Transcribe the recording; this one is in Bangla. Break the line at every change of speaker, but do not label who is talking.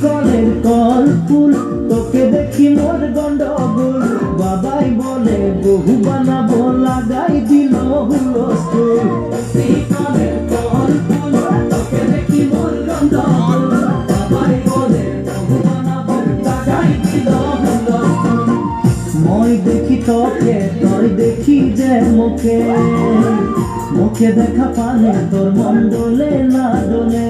কলের কল ফুল তোকে দেখি মোর গন্ডগোল বাবাই বলে বহু বানাবো লাগাই দিল হুলস্থুল কলের কল ফুল তোকে দেখি মোর গন্ডগোল বাবাই বলে বহু বানাবো লাগাই দিল হুলস্থুল মই দেখি তোকে তোর দেখি যে মুখে মুখে দেখা পানে তোর মন ডোলে না ডোলে